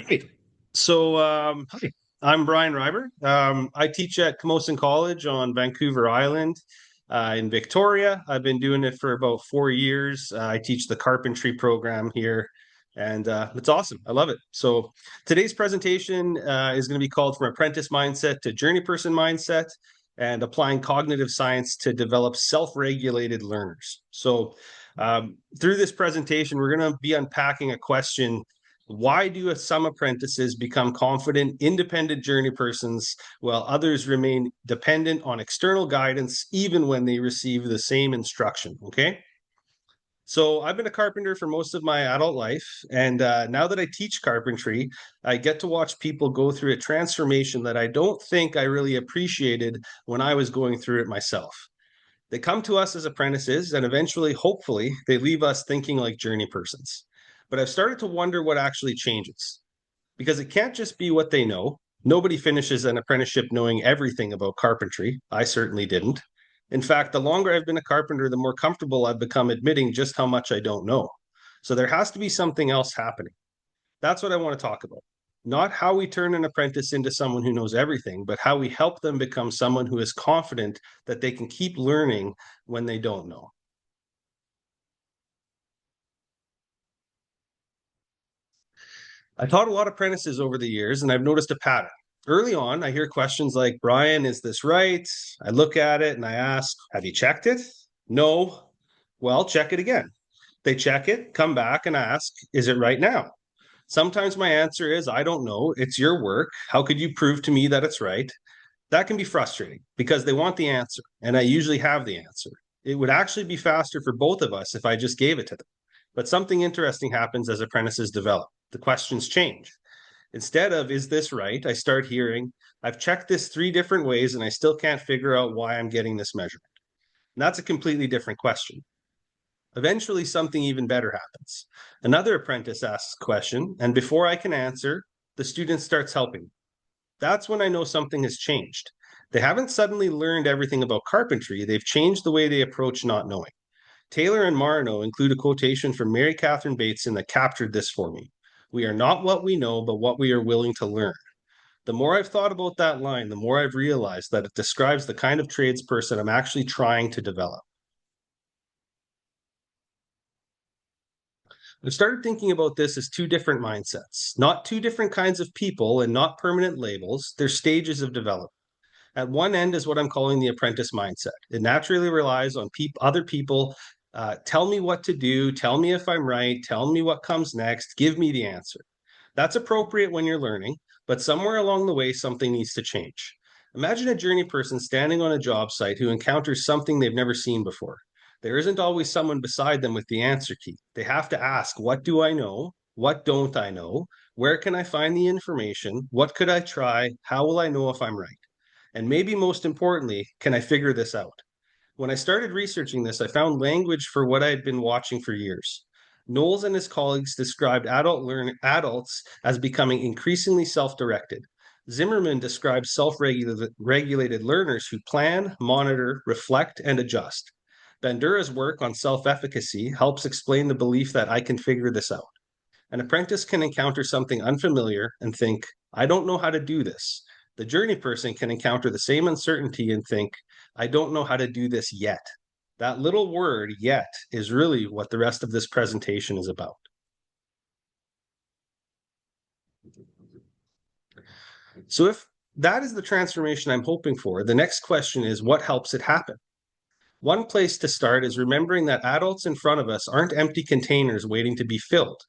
Great. Hi, I'm Brian Reiber. I teach at Camosun College on Vancouver Island in Victoria. I've been doing it for about 4 years. I teach the carpentry program here, and it's awesome. I love it. So today's presentation is going to be called From Apprentice Mindset to Journeyperson Mindset and applying cognitive science to develop self-regulated learners. Through this presentation, we're going to be unpacking a question: why do some apprentices become confident, independent journey persons while others remain dependent on external guidance even when they receive the same instruction? Okay. So I've been a carpenter for most of my adult life. And now that I teach carpentry, I get to watch people go through a transformation that I don't think I really appreciated when I was going through it myself. They come to us as apprentices, and eventually, hopefully, they leave us thinking like journey persons. But I've started to wonder what actually changes, because it can't just be what they know. Nobody finishes an apprenticeship knowing everything about carpentry. I certainly didn't. In fact, the longer I've been a carpenter, the more comfortable I've become admitting just how much I don't know. So there has to be something else happening. That's what I want to talk about. Not how we turn an apprentice into someone who knows everything, but how we help them become someone who is confident that they can keep learning when they don't know. I taught a lot of apprentices over the years, and I've noticed a pattern. Early on, I hear questions like, Brian, is this right? I look at it and I ask, have you checked it? No. Well, check it again. They check it, come back and ask, is it right now? Sometimes my answer is, I don't know. It's your work. How could you prove to me that it's right? That can be frustrating because they want the answer, and I usually have the answer. It would actually be faster for both of us if I just gave it to them. But something interesting happens as apprentices develop. The questions change. Instead of, is this right? I start hearing, I've checked this 3 different ways and I still can't figure out why I'm getting this measurement. And that's a completely different question. Eventually, something even better happens. Another apprentice asks a question, and before I can answer, the student starts helping. That's when I know something has changed. They haven't suddenly learned everything about carpentry, they've changed the way they approach not knowing. Taylor and Marno include a quotation from Mary Catherine Bateson that captured this for me. We are not what we know, but what we are willing to learn. The more I've thought about that line, the more I've realized that it describes the kind of tradesperson I'm actually trying to develop. I've started thinking about this as 2 different mindsets, not 2 different kinds of people and not permanent labels. They're stages of development. At one end is what I'm calling the apprentice mindset. It naturally relies on other people. Tell me what to do, tell me if I'm right, tell me what comes next, give me the answer. That's appropriate when you're learning, but somewhere along the way, something needs to change. Imagine a journey person standing on a job site who encounters something they've never seen before. There isn't always someone beside them with the answer key. They have to ask, what do I know? What don't I know? Where can I find the information? What could I try? How will I know if I'm right? And maybe most importantly, can I figure this out? When I started researching this, I found language for what I had been watching for years. Knowles and his colleagues described adults as becoming increasingly self-directed. Zimmerman describes self-regulated learners who plan, monitor, reflect, and adjust. Bandura's work on self-efficacy helps explain the belief that I can figure this out. An apprentice can encounter something unfamiliar and think, I don't know how to do this. The journey person can encounter the same uncertainty and think, I don't know how to do this yet. That little word, yet, is really what the rest of this presentation is about. So if that is the transformation I'm hoping for, the next question is, what helps it happen? One place to start is remembering that adults in front of us aren't empty containers waiting to be filled.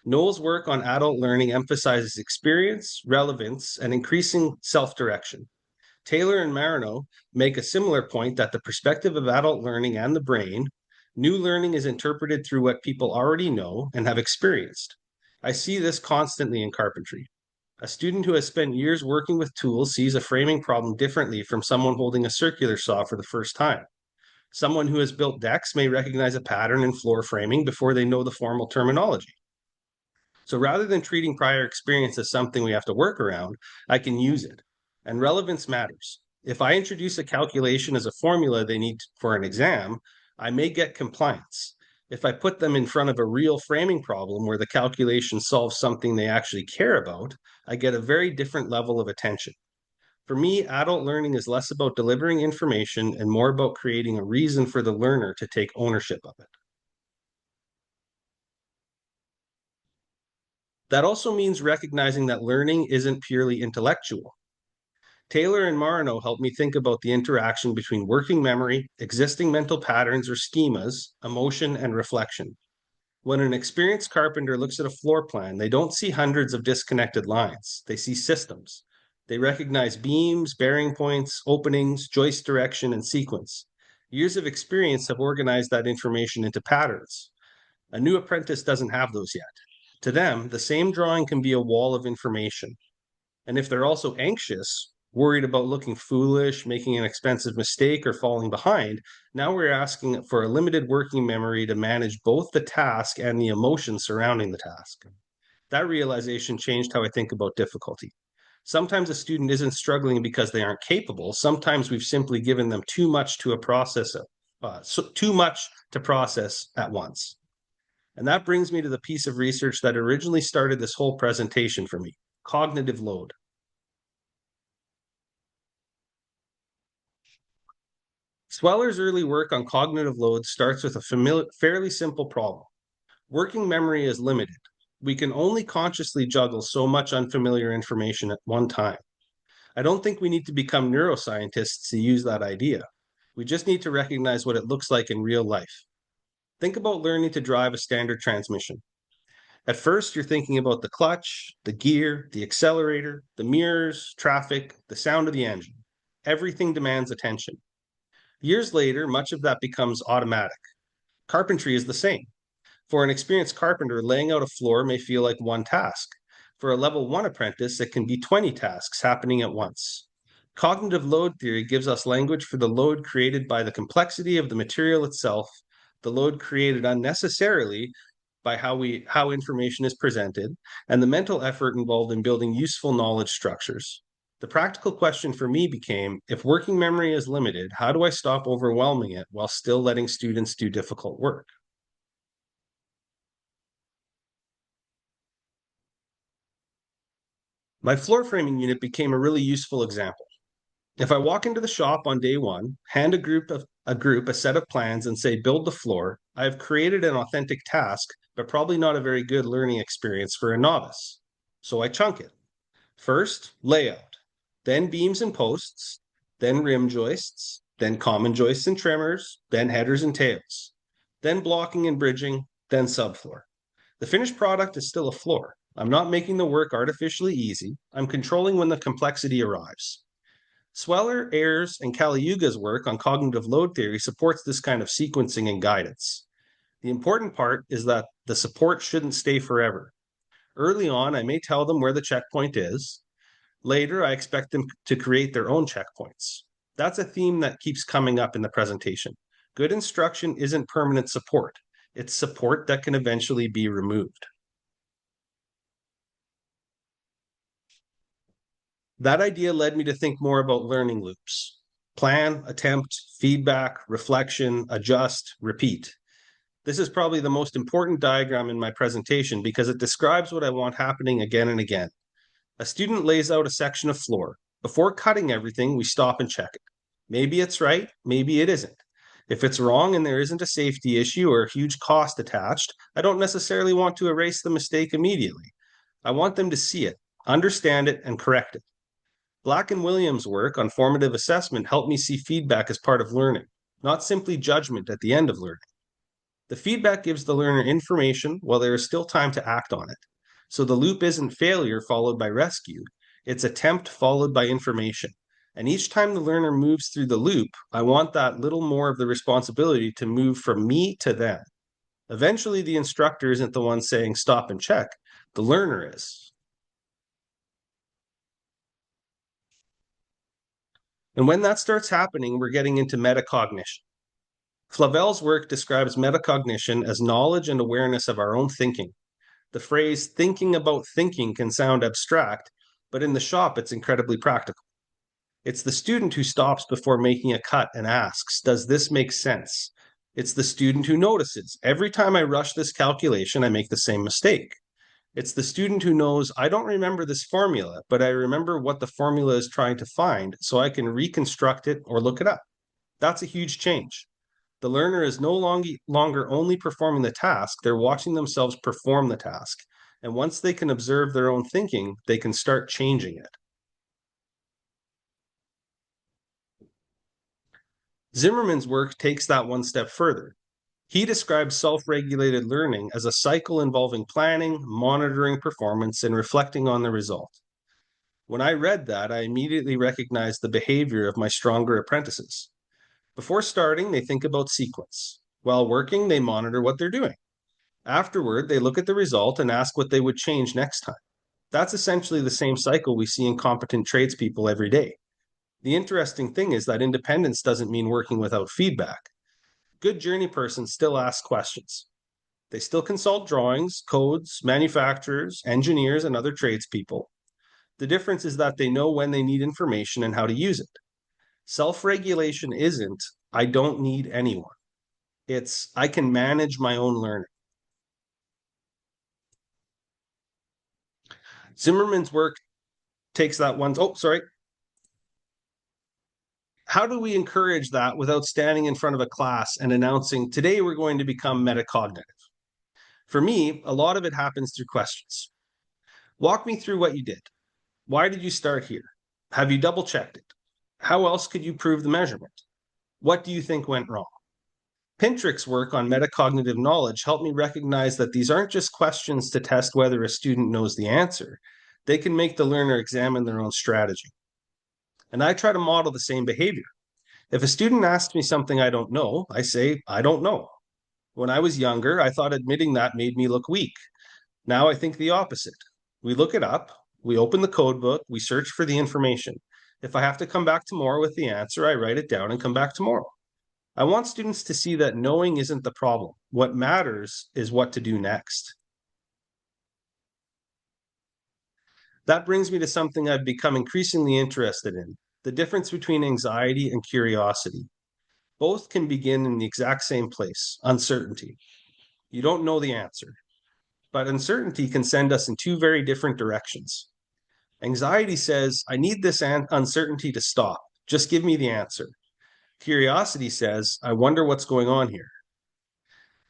Knowles' work on adult learning emphasizes experience, relevance, and increasing self-direction. Taylor and Marino make a similar point that the perspective of adult learning and the brain, new learning is interpreted through what people already know and have experienced. I see this constantly in carpentry. A student who has spent years working with tools sees a framing problem differently from someone holding a circular saw for the first time. Someone who has built decks may recognize a pattern in floor framing before they know the formal terminology. So rather than treating prior experience as something we have to work around, I can use it. And relevance matters. If I introduce a calculation as a formula they need for an exam, I may get compliance. If I put them in front of a real framing problem where the calculation solves something they actually care about, I get a very different level of attention. For me, adult learning is less about delivering information and more about creating a reason for the learner to take ownership of it. That also means recognizing that learning isn't purely intellectual. Taylor and Marino helped me think about the interaction between working memory, existing mental patterns or schemas, emotion, and reflection. When an experienced carpenter looks at a floor plan, they don't see hundreds of disconnected lines. They see systems. They recognize beams, bearing points, openings, joist direction, and sequence. Years of experience have organized that information into patterns. A new apprentice doesn't have those yet. To them, the same drawing can be a wall of information. And if they're also anxious, worried about looking foolish, making an expensive mistake, or falling behind, now we're asking for a limited working memory to manage both the task and the emotion surrounding the task. That realization changed how I think about difficulty. Sometimes a student isn't struggling because they aren't capable. Sometimes we've simply given them too much to too much to process at once. And that brings me to the piece of research that originally started this whole presentation for me: cognitive load. Sweller's early work on cognitive load starts with a fairly simple problem. Working memory is limited. We can only consciously juggle so much unfamiliar information at one time. I don't think we need to become neuroscientists to use that idea. We just need to recognize what it looks like in real life. Think about learning to drive a standard transmission. At first, you're thinking about the clutch, the gear, the accelerator, the mirrors, traffic, the sound of the engine. Everything demands attention. Years later, much of that becomes automatic. Carpentry is the same. For an experienced carpenter, laying out a floor may feel like one task. For a level 1 apprentice, it can be 20 tasks happening at once. Cognitive load theory gives us language for the load created by the complexity of the material itself, the load created unnecessarily by how information is presented, and the mental effort involved in building useful knowledge structures. The practical question for me became, if working memory is limited, how do I stop overwhelming it while still letting students do difficult work? My floor framing unit became a really useful example. If I walk into the shop on day one, hand a set of plans and say build the floor, I have created an authentic task, but probably not a very good learning experience for a novice. So I chunk it. First, layout, then beams and posts, then rim joists, then common joists and trimmers, then headers and tails, then blocking and bridging, then subfloor. The finished product is still a floor. I'm not making the work artificially easy. I'm controlling when the complexity arrives. Sweller, Ayers, and Caliuga's work on cognitive load theory supports this kind of sequencing and guidance. The important part is that the support shouldn't stay forever. Early on, I may tell them where the checkpoint is. Later, I expect them to create their own checkpoints. That's a theme that keeps coming up in the presentation. Good instruction isn't permanent support. It's support that can eventually be removed. That idea led me to think more about learning loops: plan, attempt, feedback, reflection, adjust, repeat. This is probably the most important diagram in my presentation because it describes what I want happening again and again. A student lays out a section of floor. Before cutting everything, we stop and check it. Maybe it's right, maybe it isn't. If it's wrong and there isn't a safety issue or a huge cost attached, I don't necessarily want to erase the mistake immediately. I want them to see it, understand it, and correct it. Black and Williams' work on formative assessment helped me see feedback as part of learning, not simply judgment at the end of learning. The feedback gives the learner information while there is still time to act on it. So the loop isn't failure followed by rescue, it's attempt followed by information. And each time the learner moves through the loop, I want that little more of the responsibility to move from me to them. Eventually, the instructor isn't the one saying stop and check, the learner is. And when that starts happening, we're getting into metacognition. Flavel's work describes metacognition as knowledge and awareness of our own thinking. The phrase thinking about thinking can sound abstract, but in the shop, it's incredibly practical. It's the student who stops before making a cut and asks, does this make sense? It's the student who notices, every time I rush this calculation, I make the same mistake. It's the student who knows, I don't remember this formula, but I remember what the formula is trying to find, so I can reconstruct it or look it up. That's a huge change. The learner is no longer only performing the task, they're watching themselves perform the task. And once they can observe their own thinking, they can start changing it. Zimmerman's work takes that one step further. He describes self-regulated learning as a cycle involving planning, monitoring performance, and reflecting on the result. When I read that, I immediately recognized the behavior of my stronger apprentices. Before starting, they think about sequence. While working, they monitor what they're doing. Afterward, they look at the result and ask what they would change next time. That's essentially the same cycle we see in competent tradespeople every day. The interesting thing is that independence doesn't mean working without feedback. Good journeypersons still ask questions. They still consult drawings, codes, manufacturers, engineers, and other tradespeople. The difference is that they know when they need information and how to use it. Self-regulation isn't, I don't need anyone. It's, I can manage my own learning. Zimmerman's work takes that one. Oh, sorry. How do we encourage that without standing in front of a class and announcing, today we're going to become metacognitive? For me, a lot of it happens through questions. Walk me through what you did. Why did you start here? Have you double checked it? How else could you prove the measurement? What do you think went wrong? Pintrick's work on metacognitive knowledge helped me recognize that these aren't just questions to test whether a student knows the answer. They can make the learner examine their own strategy. And I try to model the same behavior. If a student asks me something I don't know, I say, I don't know. When I was younger, I thought admitting that made me look weak. Now I think the opposite. We look it up, we open the code book, we search for the information. If I have to come back tomorrow with the answer, I write it down and come back tomorrow. I want students to see that knowing isn't the problem. What matters is what to do next. That brings me to something I've become increasingly interested in, the difference between anxiety and curiosity. Both can begin in the exact same place, uncertainty. You don't know the answer, but uncertainty can send us in two very different directions. Anxiety says, I need this uncertainty to stop. Just give me the answer. Curiosity says, I wonder what's going on here.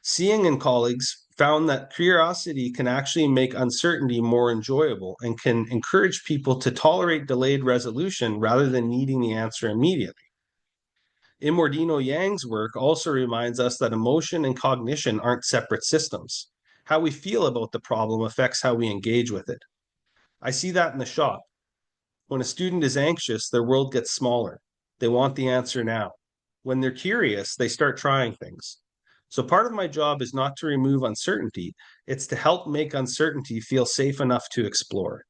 Seeing and colleagues found that curiosity can actually make uncertainty more enjoyable and can encourage people to tolerate delayed resolution rather than needing the answer immediately. Immordino Yang's work also reminds us that emotion and cognition aren't separate systems. How we feel about the problem affects how we engage with it. I see that in the shop. When a student is anxious, their world gets smaller. They want the answer now. When they're curious, they start trying things. So part of my job is not to remove uncertainty, it's to help make uncertainty feel safe enough to explore.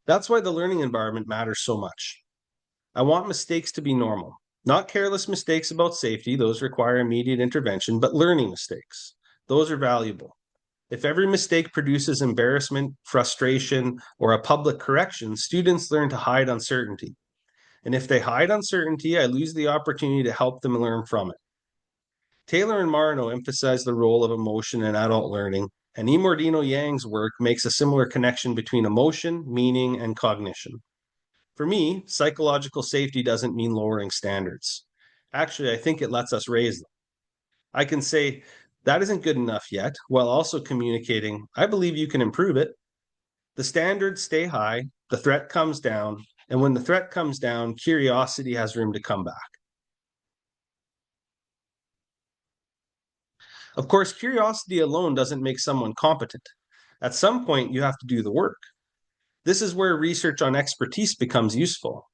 That's why the learning environment matters so much. I want mistakes to be normal, not careless mistakes about safety, those require immediate intervention, but learning mistakes. Those are valuable. If every mistake produces embarrassment, frustration, or a public correction, students learn to hide uncertainty. And if they hide uncertainty, I lose the opportunity to help them learn from it. Taylor and Marno emphasize the role of emotion in adult learning, and Immordino Yang's work makes a similar connection between emotion, meaning, and cognition. For me, psychological safety doesn't mean lowering standards. Actually, I think it lets us raise them. I can say, that isn't good enough yet, while also communicating, I believe you can improve it. The standards stay high, the threat comes down, and when the threat comes down, curiosity has room to come back. Of course, curiosity alone doesn't make someone competent. At some point, you have to do the work. This is where research on expertise becomes useful.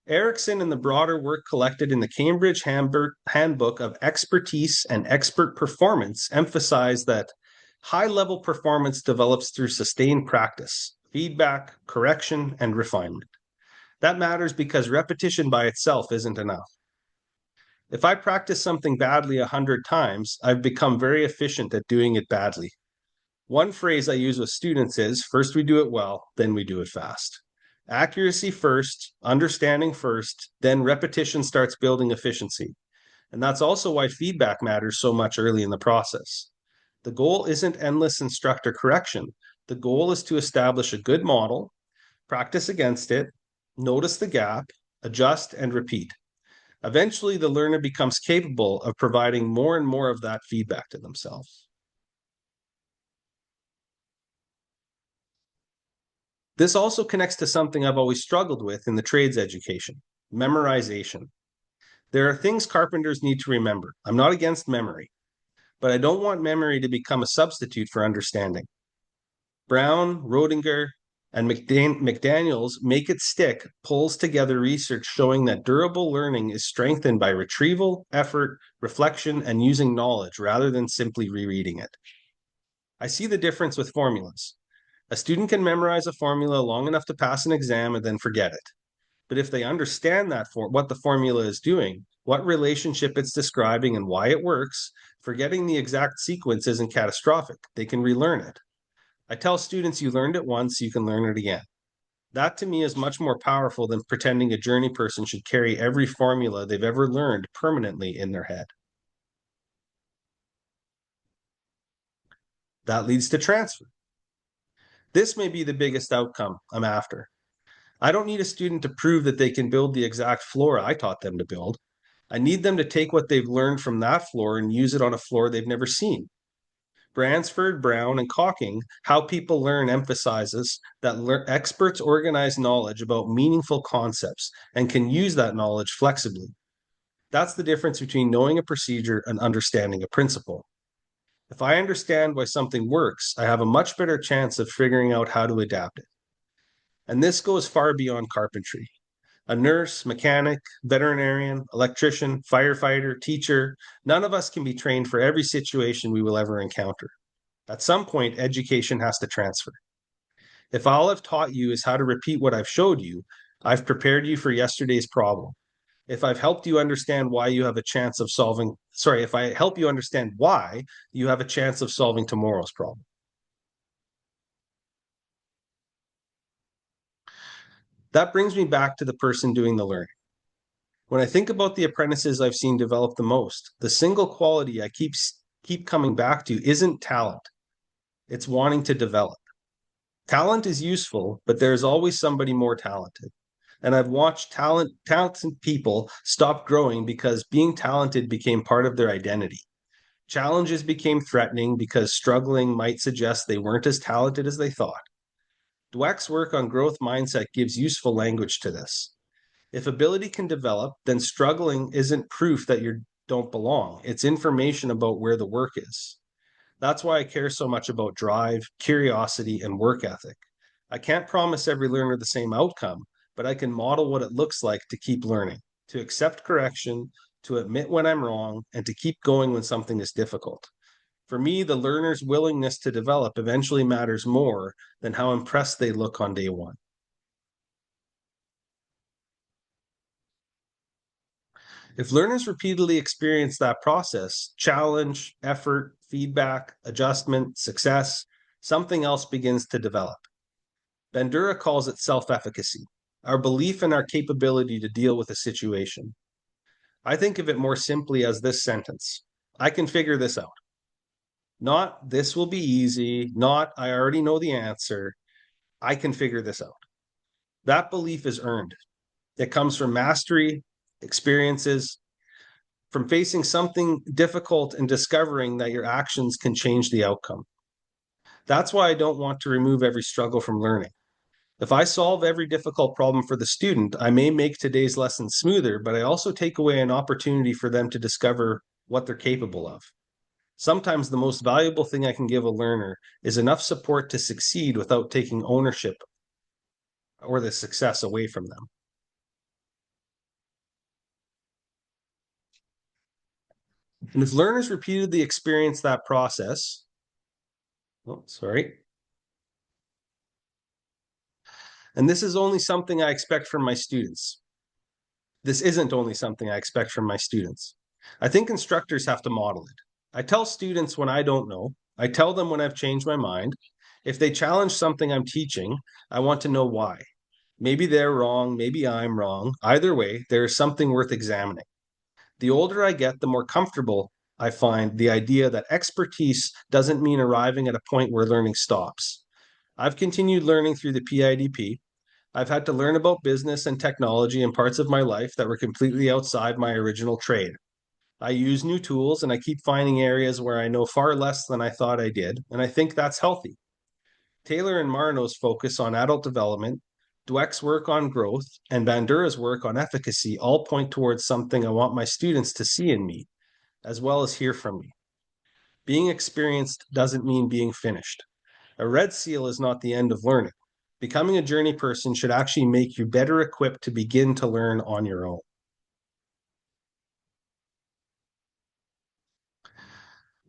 Erickson and the broader work collected in the Cambridge Handbook of Expertise and Expert Performance emphasize that high-level performance develops through sustained practice, feedback, correction, and refinement. That matters because repetition by itself isn't enough. If I practice something badly 100 times, I've become very efficient at doing it badly. One phrase I use with students is, first we do it well, then we do it fast. Accuracy first, understanding first, then repetition starts building efficiency. And that's also why feedback matters so much early in the process. The goal isn't endless instructor correction. The goal is to establish a good model, practice against it, notice the gap, adjust, and repeat. Eventually, the learner becomes capable of providing more and more of that feedback to themselves. This also connects to something I've always struggled with in the trades education: memorization. There are things carpenters need to remember. I'm not against memory, but I don't want memory to become a substitute for understanding. Brown, Rodinger, and McDaniels Make It Stick pulls together research showing that durable learning is strengthened by retrieval, effort, reflection, and using knowledge rather than simply rereading it. I see the difference with formulas. A student can memorize a formula long enough to pass an exam and then forget it. But if they understand what the formula is doing, what relationship it's describing, and why it works, forgetting the exact sequence isn't catastrophic. They can relearn it. I tell students, you learned it once, you can learn it again. That to me is much more powerful than pretending a journey person should carry every formula they've ever learned permanently in their head. That leads to transfer. This may be the biggest outcome I'm after. I don't need a student to prove that they can build the exact floor I taught them to build. I need them to take what they've learned from that floor and use it on a floor they've never seen. Bransford, Brown, and Cocking, How People Learn, emphasizes that experts organize knowledge about meaningful concepts and can use that knowledge flexibly. That's the difference between knowing a procedure and understanding a principle. If I understand why something works, I have a much better chance of figuring out how to adapt it. And this goes far beyond carpentry. A nurse, mechanic, veterinarian, electrician, firefighter, teacher, none of us can be trained for every situation we will ever encounter. At some point, education has to transfer. If all I've taught you is how to repeat what I've showed you, I've prepared you for yesterday's problem. If I've helped you understand why you have a chance of solving, if I help you understand why you have a chance of solving tomorrow's problem. That brings me back to the person doing the learning. When I think about the apprentices I've seen develop the most, the single quality I keep coming back to isn't talent. It's wanting to develop. Talent is useful, but there's always somebody more talented. And I've watched talented people stop growing because being talented became part of their identity. Challenges became threatening because struggling might suggest they weren't as talented as they thought. Dweck's work on growth mindset gives useful language to this. If ability can develop, then struggling isn't proof that you don't belong. It's information about where the work is. That's why I care so much about drive, curiosity, and work ethic. I can't promise every learner the same outcome, but I can model what it looks like to keep learning, to accept correction, to admit when I'm wrong, and to keep going when something is difficult. For me, the learner's willingness to develop eventually matters more than how impressed they look on day one. If learners repeatedly experience that process, challenge, effort, feedback, adjustment, success, something else begins to develop. Bandura calls it self-efficacy, our belief in our capability to deal with a situation. I think of it more simply as this sentence: I can figure this out. Not this will be easy, not I already know the answer. I can figure this out. That belief is earned. It comes from mastery, experiences, from facing something difficult and discovering that your actions can change the outcome. That's why I don't want to remove every struggle from learning. If I solve every difficult problem for the student, I may make today's lesson smoother, but I also take away an opportunity for them to discover what they're capable of. Sometimes the most valuable thing I can give a learner is enough support to succeed without taking ownership or the success away from them. And if learners repeatedly experience that process, and this is only something I expect from my students. This isn't only something I expect from my students. I think instructors have to model it. I tell students when I don't know. I tell them when I've changed my mind. If they challenge something I'm teaching, I want to know why. Maybe they're wrong, maybe I'm wrong. Either way, there is something worth examining. The older I get, the more comfortable I find the idea that expertise doesn't mean arriving at a point where learning stops. I've continued learning through the PIDP. I've had to learn about business and technology in parts of my life that were completely outside my original trade. I use new tools and I keep finding areas where I know far less than I thought I did, and I think that's healthy. Taylor and Marno's focus on adult development, Dweck's work on growth, and Bandura's work on efficacy all point towards something I want my students to see in me, as well as hear from me. Being experienced doesn't mean being finished. A red seal is not the end of learning. Becoming a journey person should actually make you better equipped to begin to learn on your own.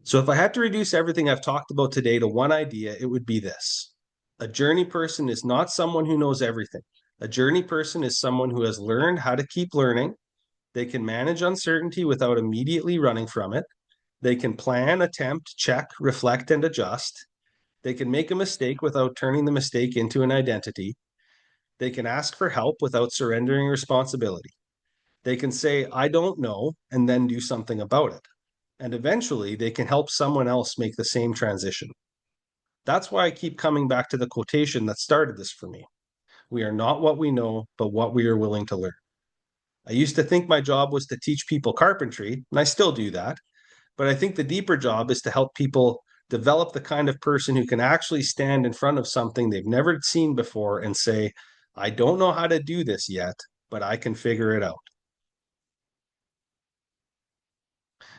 So, if I had to reduce everything I've talked about today to one idea, it would be this: a journey person is not someone who knows everything. A journey person is someone who has learned how to keep learning. They can manage uncertainty without immediately running from it. They can plan, attempt, check, reflect, and adjust. They can make a mistake without turning the mistake into an identity. They can ask for help without surrendering responsibility. They can say, I don't know, and then do something about it. And eventually, they can help someone else make the same transition. That's why I keep coming back to the quotation that started this for me. We are not what we know, but what we are willing to learn. I used to think my job was to teach people carpentry, and I still do that. But I think the deeper job is to help people develop the kind of person who can actually stand in front of something they've never seen before and say, I don't know how to do this yet, but I can figure it out.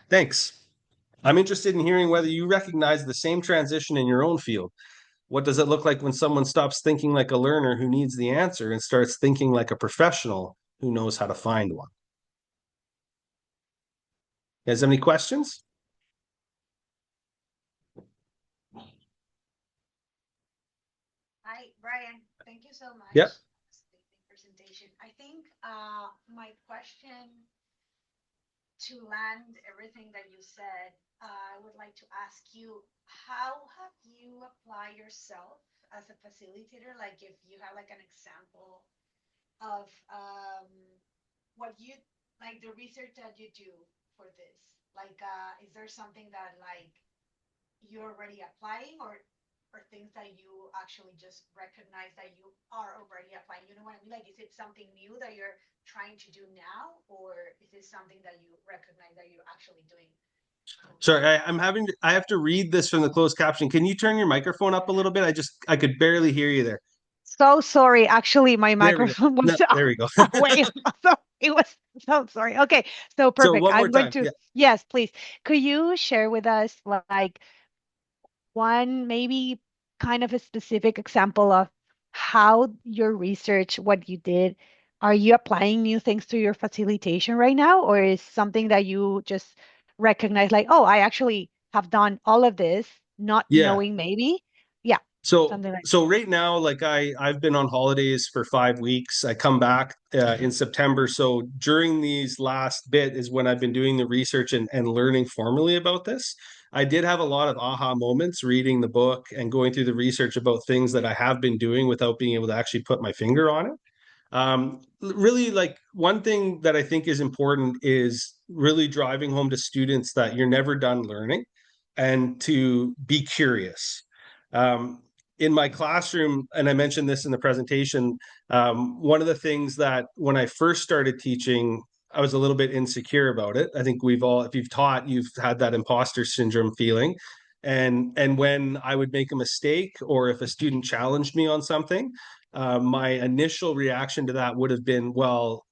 Thanks. I'm interested in hearing whether you recognize the same transition in your own field. What does it look like when someone stops thinking like a learner who needs the answer and starts thinking like a professional who knows how to find one? You guys have any questions? Hi, Brian. Thank you so much Yep. for the presentation. I think my question to land everything that you said, I would like to ask you, how have you applied yourself as a facilitator? Like if you have like an example of what you like the research that you do for this. Like, is there something that like you're already applying or things that you actually just recognize that you are already applying? You know what I mean? Like, is it something new that you're trying to do now, or is it something that you recognize that you're actually doing Sorry, already? I have to read this from the closed caption. Can you turn your microphone up a little bit? I could barely hear you there. So sorry. Actually, my There we go. microphone No, was there we go. away. So it was so sorry. Okay, so So perfect. one more I'm going time. to, Yeah. yes, please. Could you share with us like one maybe kind of a specific example of how your research, what you did, are you applying new things to your facilitation right now, or is something that you just recognize like, oh, I actually have done all of this, not Yeah. knowing maybe? Yeah, So something like so right now, like I've been on holidays for 5 weeks. I come back in September. So during these last bit is when I've been doing the research and learning formally about this. I did have a lot of aha moments reading the book and going through the research about things that I have been doing without being able to actually put my finger on it. Really, like one thing that I think is important is really driving home to students that you're never done learning and to be curious. Um, in my classroom, and I mentioned this in the presentation, one of the things that when I first started teaching, I was a little bit insecure about it. I think we've all, if you've taught, you've had that imposter syndrome feeling. And when I would make a mistake or if a student challenged me on something, my initial reaction to that would have been, well,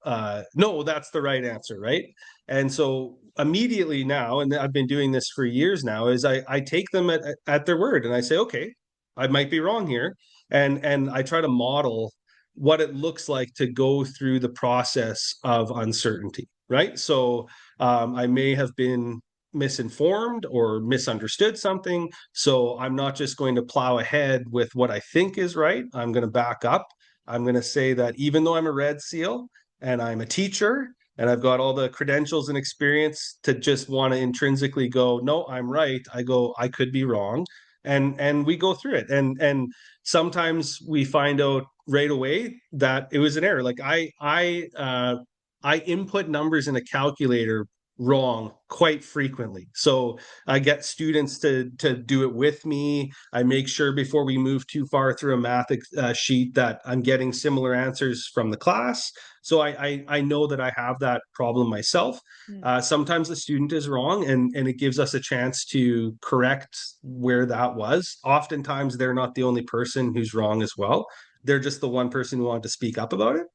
no, that's the right answer, right? And so immediately now, and I've been doing this for years now, is I take them at their word and I say, okay, I might be wrong here. And I try to model what it looks like to go through the process of uncertainty, right? So I may have been misinformed or misunderstood something. So I'm not just going to plow ahead with what I think is right. I'm going to back up. I'm going to say that even though I'm a red seal and I'm a teacher and I've got all the credentials and experience to just want to intrinsically go, no, I'm right. I go, I could be wrong. and we go through it, and sometimes we find out right away that it was an error. Like I input numbers in a calculator wrong quite frequently. So I get students to do it with me. I make sure before we move too far through a math sheet that I'm getting similar answers from the class. So I know that I have that problem myself. Mm. Sometimes the student is wrong, and it gives us a chance to correct where that was. Oftentimes they're not the only person who's wrong as well. They're just the one person who wanted to speak up about it.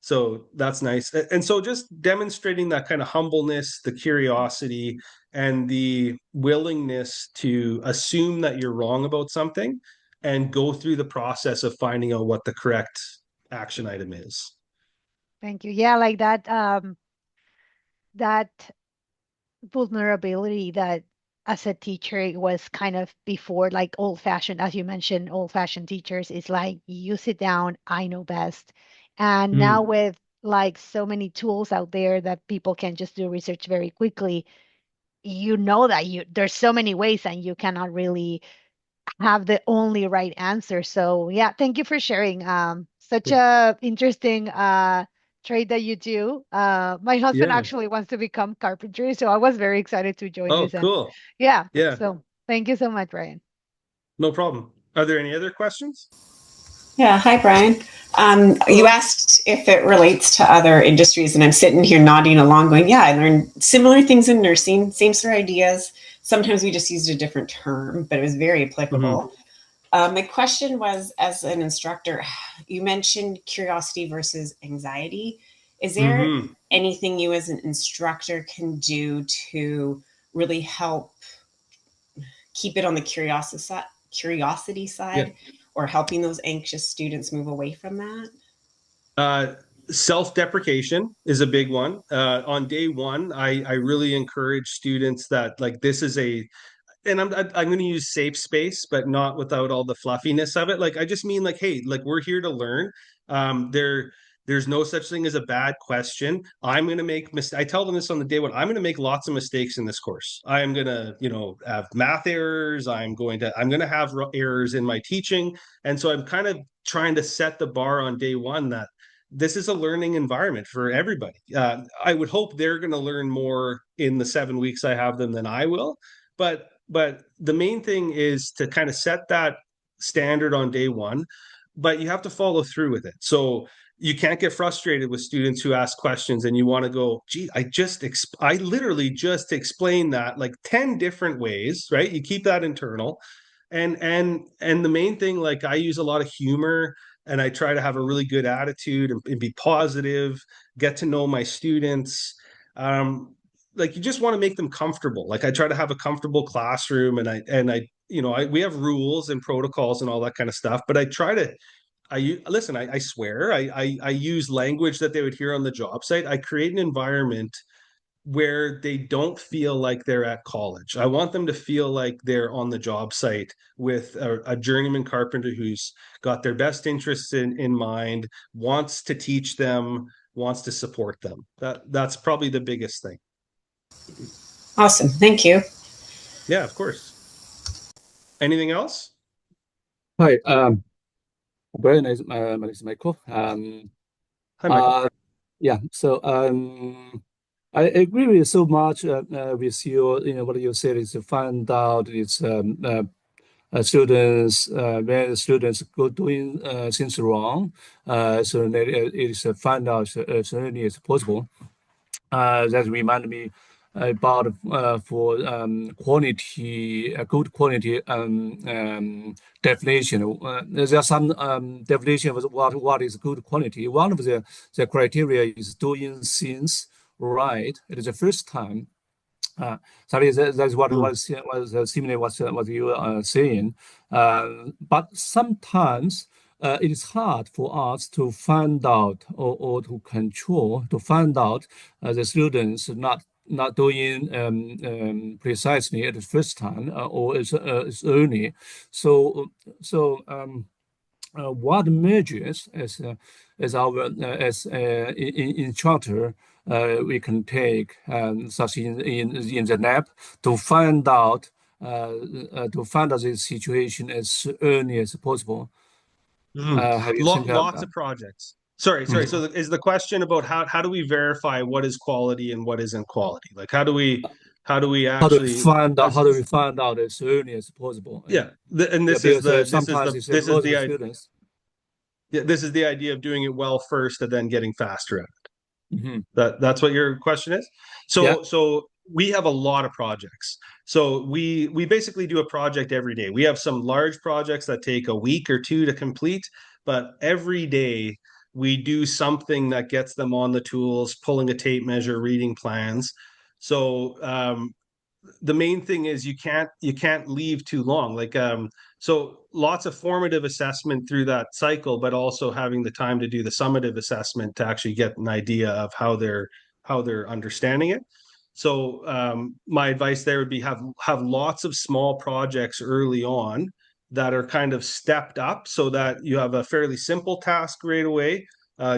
So that's nice. And so just demonstrating that kind of humbleness, the curiosity, and the willingness to assume that you're wrong about something and go through the process of finding out what the correct action item is. Thank you. Yeah, like that vulnerability that as a teacher it was kind of before, like old fashioned, as you mentioned, old fashioned teachers is like you sit down, I know best. And now Mm. with like so many tools out there that people can just do research very quickly, you know that you there's so many ways and you cannot really have the only right answer. So yeah, thank you for sharing. Such a interesting trade that you do. My husband Yeah. actually wants to become carpentry, so I was very excited to join Oh, this. And cool. yeah, Yeah, so thank you so much, Brian. no problem. Are there any other questions? Yeah, hi, Brian. You Hello. asked if it relates to other industries, and I'm sitting here nodding along, going, yeah, I learned similar things in nursing, same sort of ideas. Sometimes we just used a different term, but it was very Mm-hmm. applicable. My question was, as an instructor, you mentioned curiosity versus anxiety. Is there Mm-hmm. anything you as an instructor can do to really help keep it on the curiosity Yeah. side, or helping those anxious students move away from that? Uh, Self-deprecation is a big one. On day one, I really encourage students that like this is a, and I'm going to use safe space, but not without all the fluffiness of it. Like I just mean like, hey, like we're here to learn. There's no such thing as a bad question. I'm going to make I tell them this on the day one. I'm going to make lots of mistakes in this course. I am going to, have math errors. I'm going to have errors in my teaching, and so I'm kind of trying to set the bar on day one that this is a learning environment for everybody. I would hope they're going to learn more in the 7 weeks I have them than I will, but the main thing is to kind of set that standard on day one, but you have to follow through with it. So you can't get frustrated with students who ask questions and you want to go, gee, I literally just explained that like 10 different ways, right? You keep that internal. And the main thing, like I use a lot of humor, and I try to have a really good attitude and be positive, get to know my students. Like you just want to make them comfortable. Like I try to have a comfortable classroom, and I we have rules and protocols and all that kind of stuff, but I try to listen, I swear I use language that they would hear on the job site. I create an environment where they don't feel like they're at college. I want them to feel like they're on the job site with a journeyman carpenter who's got their best interests in mind, wants to teach them, wants to support them. That's probably the biggest thing. Awesome. Thank you. Yeah, of course. Anything else? Hi, very nice. My name is Michael. Hi, Michael. Uh, yeah. So, I agree with so much with you. What you said is to find out it's students when students go doing things wrong. So that it is find out as early as possible. That remind me about for quality, good quality definition. There are some definition of what is good quality. One of the criteria is doing things right. It is the first time. That's what Mm. was similar what you are saying. But sometimes it is hard for us to find out or to control to find out the students not doing precisely at the first time or as early. So what measures as our as instructor we can take such in the lab to find out to find out this situation as early as possible. Have you think Lots of projects. Sorry. Mhm. So is the question about how do we verify what is quality and what isn't quality? Like how do we actually how do we find out as early as possible? yeah, and Yeah, this is because the sometimes it's this is most of the the idea. students. Yeah, this is the idea of doing it well first and then getting faster at it. Hmm. That's what your question is. Yeah. So we have a lot of projects. So we basically do a project every day. We have some large projects that take a week or two to complete, but every day we do something that gets them on the tools, pulling a tape measure, reading plans. So the main thing is you can't leave too long. Like so lots of formative assessment through that cycle, but also having the time to do the summative assessment to actually get an idea of how they're understanding it. So my advice there would be have lots of small projects early on that are kind of stepped up so that you have a fairly simple task right away.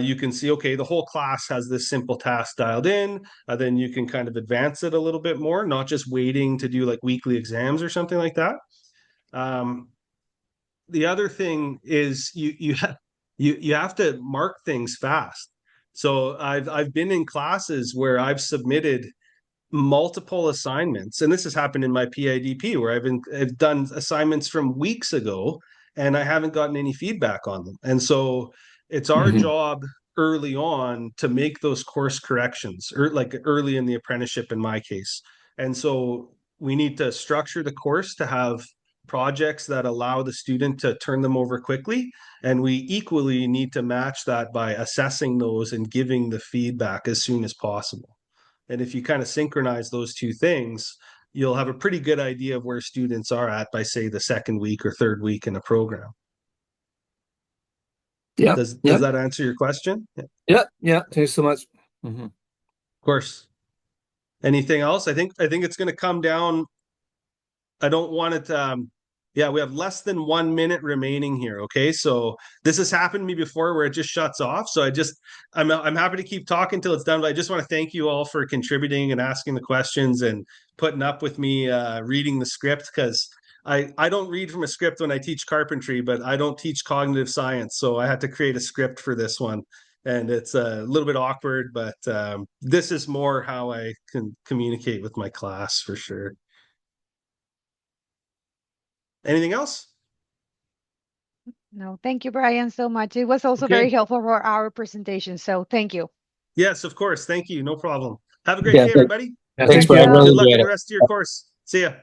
You can see, okay, the whole class has this simple task dialed in. Then you can kind of advance it a little bit more, not just waiting to do like weekly exams or something like that. The other thing is you have to mark things fast. So I've been in classes where I've submitted multiple assignments, and this has happened in my PIDP where I've done assignments from weeks ago and I haven't gotten any feedback on them. And so it's our Mhm. job early on to make those course corrections, or like early in the apprenticeship in my case. And so we need to structure the course to have projects that allow the student to turn them over quickly. And we equally need to match that by assessing those and giving the feedback as soon as possible. And if you kind of synchronize those two things, you'll have a pretty good idea of where students are at by, say, the second week or third week in a program. Yeah. Does Yeah. that answer your question? Yeah. Yeah. Thank you so much. Mhm. Of course. Anything else? I think it's going to come down. I don't want it yeah, we have less than 1 minute remaining here. Okay. So this has happened to me before where it just shuts off. So I'm happy to keep talking till it's done, but I just want to thank you all for contributing and asking the questions and putting up with me reading the script, because I don't read from a script when I teach carpentry, but I don't teach cognitive science. So I had to create a script for this one. And it's a little bit awkward, but this is more how I can communicate with my class for sure. Anything else? No, thank you, Brian, so much. It was also Okay. very helpful for our presentation. So thank you. Yes, of course. Thank you. No problem. Have a great Yeah, day, everybody. Yeah, thanks, thank you. Brian. Really Good luck in enjoyed the it. rest of your course. See ya.